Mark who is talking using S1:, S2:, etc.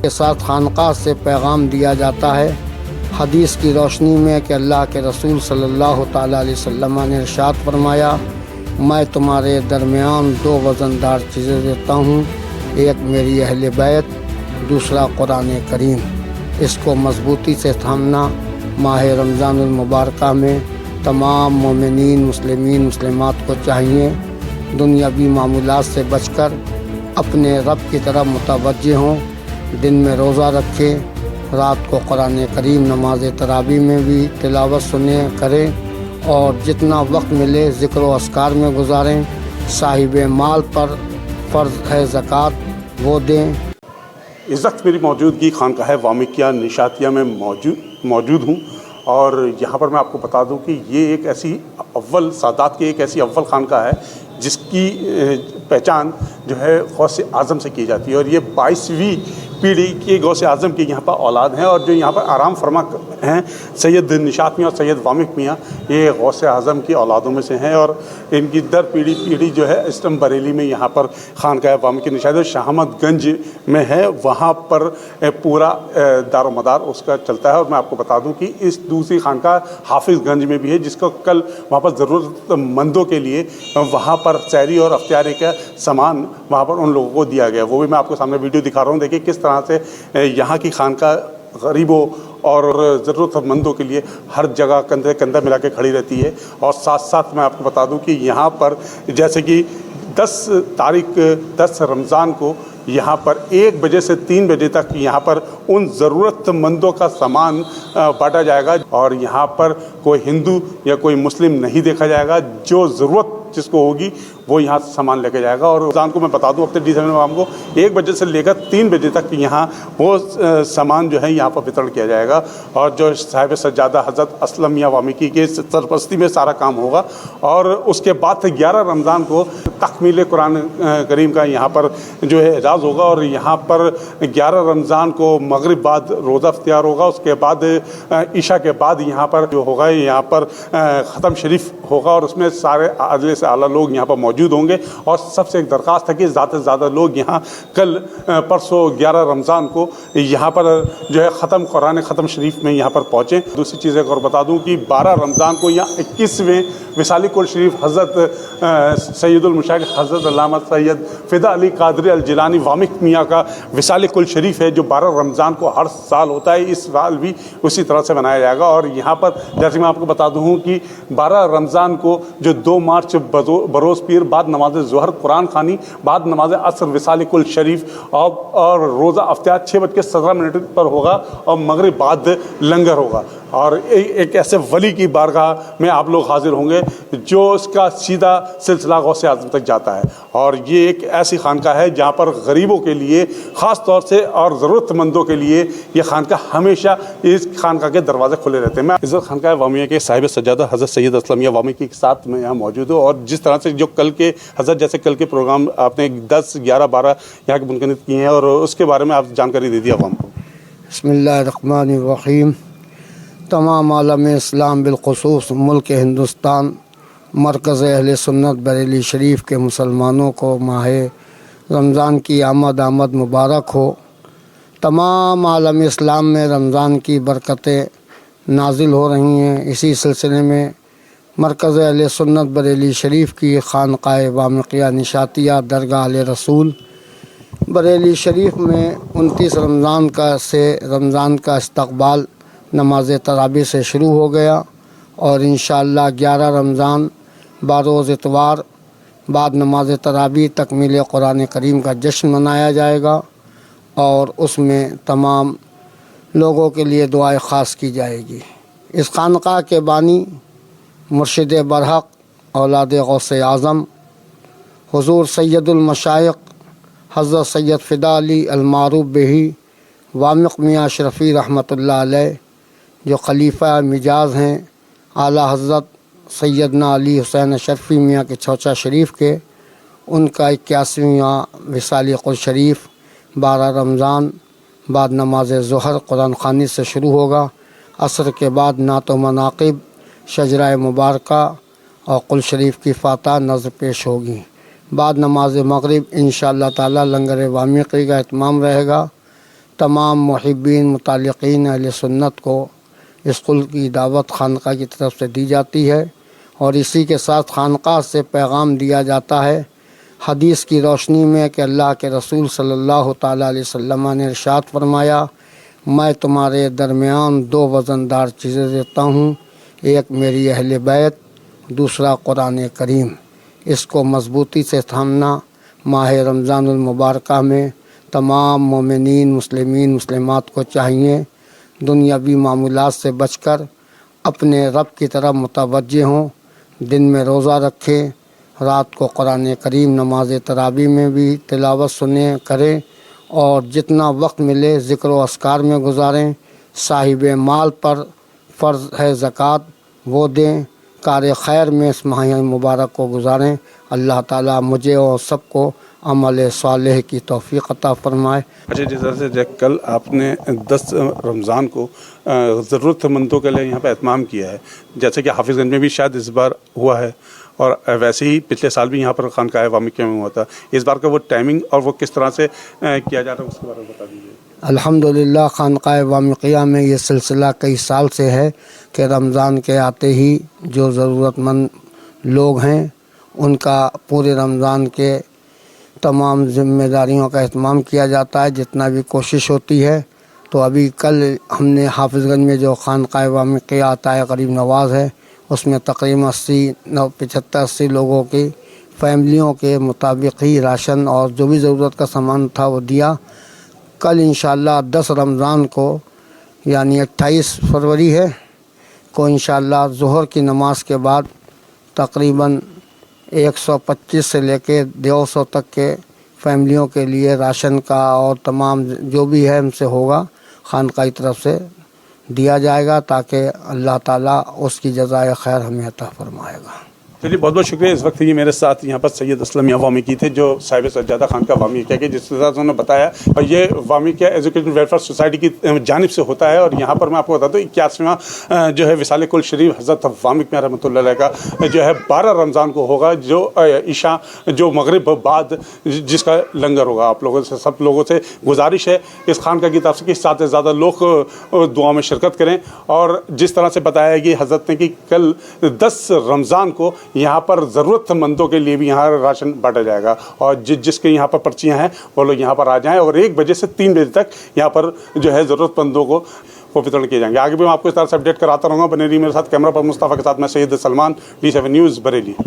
S1: کے ساتھ خانقاہ سے پیغام دیا جاتا ہے۔ حدیث کی روشنی میں کہ اللہ کے رسول صلی اللہ تعالیٰ علیہ وسلم نے ارشاد فرمایا، میں تمہارے درمیان دو وزندار چیزیں دیتا ہوں، ایک میری اہل بیت، دوسرا قرآن کریم۔ اس کو مضبوطی سے تھامنا ماہ رمضان المبارکہ میں تمام مومنین، مسلمین، مسلمات کو چاہیے دنیاوی معمولات سے بچ کر اپنے رب کی طرف متوجہ ہوں، دن میں روزہ رکھیں، رات کو قرآن کریم نماز تراویح میں بھی تلاوت سنیں کریں، اور جتنا وقت ملے ذکر و اذکار میں گزاریں۔ صاحب مال پر فرض ہے زکوٰۃ، وہ دیں۔
S2: اس وقت میری موجودگی خانقاہ وامقیہ نشاتیہ میں موجود ہوں، اور یہاں پر میں آپ کو بتا دوں کہ یہ ایک ایسی سادات کی ایک ایسی اول خانقاہ ہے جس کی پہچان جو ہے غوث اعظم سے کی جاتی ہے، اور یہ 22ویں پیڑھی کے غوث اعظم کی یہاں پر اولاد ہیں، اور جو یہاں پر آرام فرما ہیں سید نشات میاں اور سید وامق میاں، یہ غوث اعظم کی اولادوں میں سے ہیں، اور ان کی در پیڑھی جو ہے اس ٹائم بریلی میں یہاں پر خانقاہ وامقیہ نشاتیہ شہامت گنج میں ہے، وہاں پر پورا دار و مدار اس کا چلتا ہے۔ اور میں آپ کو بتا دوں کہ اس دوسری خانقاہ حافظ گنج میں بھی ہے، جس کو کل وہاں پر ضرورت مندوں کے لیے وہاں پر سحری اور افطاری کا سامان وہاں پر ان لوگوں کو دیا گیا، وہ بھی میں آپ کو سامنے ویڈیو دکھا رہا ہوں۔ دیکھیے کس طرح سے یہاں کی خانقاہ غریبوں اور ضرورت مندوں کے لیے ہر جگہ کندھے کندھا ملا کے کھڑی رہتی ہے۔ اور ساتھ ساتھ میں آپ کو بتا دوں کہ یہاں پر جیسے کہ 10 رمضان کو یہاں پر 1 بجے سے 3 بجے تک یہاں پر ان ضرورت مندوں کا سامان بانٹا جائے گا، اور یہاں پر کوئی ہندو یا کوئی مسلم نہیں دیکھا جائے گا، جو ضرورت جس کو ہوگی وہ یہاں سامان لے کے جائے گا۔ اور رمضان کو میں بتا دوں اپنے ڈی7 میں کو 1 بجے سے لے کر 3 بجے تک یہاں وہ سامان جو ہے یہاں پر وترن کیا جائے گا، اور جو صاحب سجادہ حضرت اسلم میاں وامقی کے سرپرستی میں سارا کام ہوگا۔ اور اس کے بعد 11 رمضان کو تکمیل قرآن کریم کا یہاں پر جو ہے اعزاز ہوگا، اور یہاں پر 11 رمضان کو مغرب بعد روزہ اختیار ہوگا، اس کے بعد عشاء کے بعد یہاں پر جو ہوگا یہاں پر ختم شریف ہوگا، اور اس میں سارے اعلیٰ سے اعلیٰ لوگ یہاں پر موجود ہوں گے۔ اور سب سے ایک درخواست ہے کہ زیادہ سے زیادہ لوگ یہاں کل پرسوں 11 رمضان کو یہاں پر جو ہے قرآن ختم شریف میں یہاں پر پہنچیں۔ دوسری چیز ایک اور بتا دوں کہ 12 رمضان کو یہاں 21ویں وصال کل شریف حضرت سید المشائخ حضرت علامہ سید فدا علی قادری الجیلانی وامق میاں کا وصال کل شریف ہے، جو 12 رمضان کو ہر سال ہوتا ہے، اس سال بھی اسی طرح سے منایا جائے گا۔ اور یہاں پر جیسے میں آپ کو بتا دوں کہ 12 رمضان کو جو 2 مارچ بروز پیر بعد نماز ظہر قرآن خوانی، بعد نماز عصر وصال کل شریف اور روزہ افطار 6:17 پر ہوگا، اور مغرب بعد لنگر ہوگا، اور ایک ایسے ولی کی بارگاہ میں آپ لوگ حاضر ہوں گے جو اس کا سیدھا سلسلہ غوث اعظم تک جاتا ہے۔ اور یہ ایک ایسی خانقاہ ہے جہاں پر غریبوں کے لیے خاص طور سے اور ضرورت مندوں کے لیے یہ خانقاہ ہمیشہ اس خانقاہ کے دروازے کھلے رہتے ہیں۔ میں اس خانقاہ وامقیہ کے صاحب سجادہ حضرت سید اسلم میاں وامقی کے ساتھ میں یہاں موجود ہوں، اور جس طرح سے جو کل کے حضرت جیسے کل کے پروگرام آپ نے 10، 11، 12 یہاں کے منعقد کیے ہیں، اور اس کے بارے میں آپ جانکاری دے دی عوام کو۔
S1: بسم اللہ الرحمن الرحیم۔ تمام عالم اسلام بالخصوص ملک ہندوستان مرکز اہل سنت بریلی شریف کے مسلمانوں کو ماہ رمضان کی آمد مبارک ہو۔ تمام عالم اسلام میں رمضان کی برکتیں نازل ہو رہی ہیں۔ اسی سلسلے میں مرکز اہل سنت بریلی شریف کی خانقاہ وامقیہ نشاتیہ درگاہ اہل رسول بریلی شریف میں 29 رمضان کا استقبال نماز تراویح سے شروع ہو گیا، اور انشاءاللہ 11 رمضان بروز اتوار بعد نماز تراویح تکمیل قرآن کریم کا جشن منایا جائے گا، اور اس میں تمام لوگوں کے لیے دعائے خاص کی جائے گی۔ اس خانقاہ کے بانی مرشد برحق اولاد غوث اعظم حضور سید المشائخ حضرت سید فدا علی المعروف بہی وامق میاں اشرفی رحمۃ اللہ علیہ، جو خلیفہ مجاز ہیں اعلیٰ حضرت سیدنا علی حسین اشرفی میاں کے چوچا شریف کے، ان کا 81واں وصال کل شریف 12 رمضان بعد نماز ظہر قرآن خوانی سے شروع ہوگا۔ عصر کے بعد نعت و مناقب، شجرہ مبارکہ اور کل شریف کی فاتحہ نظر پیش ہوگی۔ بعد نماز مغرب انشاءاللہ تعالی لنگر وامقی کا اہتمام رہے گا۔ تمام محبین متعلقین اہل سنت کو اس قل کی دعوت خانقاہ کی طرف سے دی جاتی ہے، اور اسی کے ساتھ خانقاہ سے پیغام دیا جاتا ہے حدیث کی روشنی میں کہ اللہ کے رسول صلی اللہ تعالیٰ علیہ وسلم نے ارشاد فرمایا، میں تمہارے درمیان دو وزندار چیزیں دیتا ہوں، ایک میری اہل بیت، دوسرا قرآن کریم۔ اس کو مضبوطی سے تھامنا ماہ رمضان المبارکہ میں تمام مومنین مسلمین مسلمات کو چاہیے، دنیاوی معمولات سے بچ کر اپنے رب کی طرف متوجہ ہوں، دن میں روزہ رکھیں، رات کو قرآن کریم نماز تراویح میں بھی تلاوت سنیں کریں، اور جتنا وقت ملے ذکر و اذکار میں گزاریں۔ صاحب مال پر فرض ہے زکوٰۃ، وہ دیں، کار خیر میں اس ماہ مبارک کو گزاریں۔ اللہ تعالیٰ مجھے اور سب کو عمل صالح کی توفیق عطا فرمائے۔
S2: اچھا، جس طرح سے کل آپ نے 10 رمضان کو ضرورت مندوں کے لیے یہاں پہ اہتمام کیا ہے، جیسے کہ حافظ گنج میں بھی شاید اس بار ہوا ہے، اور ویسے ہی پچھلے سال بھی یہاں پر خانقاہ وامقیہ میں ہوا تھا، اس بار کا وہ ٹائمنگ اور وہ کس طرح سے کیا جا رہا ہے اس کے بارے میں بتا دیجیے۔
S1: الحمدللہ خانقاہ وامقیہ میں یہ سلسلہ کئی سال سے ہے کہ رمضان کے آتے ہی جو ضرورت مند لوگ ہیں ان کا پورے رمضان کے تمام ذمہ داریوں کا اہتمام کیا جاتا ہے، جتنا بھی کوشش ہوتی ہے۔ تو ابھی کل ہم نے حافظ گنج میں جو خانقاہ وامقیہ عطائے غریب نواز ہے، اس میں تقریباً 75-80 لوگوں کی فیملیوں کے مطابق ہی راشن اور جو بھی ضرورت کا سامان تھا وہ دیا۔ کل انشاءاللہ 10 رمضان کو یعنی 28 فروری ہے کو انشاءاللہ ظہر کی نماز کے بعد تقریباً 125 سے لے کے 200 تک کے فیملیوں کے لیے راشن کا اور تمام جو بھی ہے ہم سے ہوگا خانقاہ کی طرف سے دیا جائے گا، تاکہ اللہ تعالیٰ اس کی جزائے خیر ہمیں عطا فرمائے گا۔
S2: چلیے، بہت بہت شکریہ۔ اس وقت یہ میرے ساتھ یہاں پر سید اسلم میاں وامقی تھے، جو صاحب سجادہ خانقاہ وامقیہ کے، جس طرح سے انہوں نے بتایا، اور یہ وامقیہ ایجوکیشن ویلفیئر سوسائٹی کی جانب سے ہوتا ہے، اور یہاں پر میں آپ کو بتا دوں 81واں جو ہے وصال کل شریف حضرت وامق میاں رحمۃ اللہ علیہ کا جو ہے 12 رمضان کو ہوگا، جو عشاء جو مغرب بعد جس کا لنگر ہوگا۔ آپ لوگوں سے سب لوگوں سے گزارش ہے اس خانقاہ کی طرف سے کہ زیادہ سے زیادہ لوگ دعا میں شرکت کریں، اور جس طرح سے بتایا کہ حضرت نے کہ کل 10 رمضان کو یہاں پر ضرورت مندوں کے لیے بھی یہاں راشن بانٹا جائے گا، اور جس کے یہاں پر پرچیاں ہیں وہ لوگ یہاں پر آ جائیں، اور 1 بجے سے 3 بجے تک یہاں پر جو ہے ضرورت مندوں کو وہ وترن کیے جائیں گے۔ آگے بھی میں آپ کو اس طرح سے اپڈیٹ کراتا رہوں گا۔ بنے رہیے میرے ساتھ، کیمرہ پر مصطفیٰ کے ساتھ میں سید سلمان، D7 نیوز بریلی۔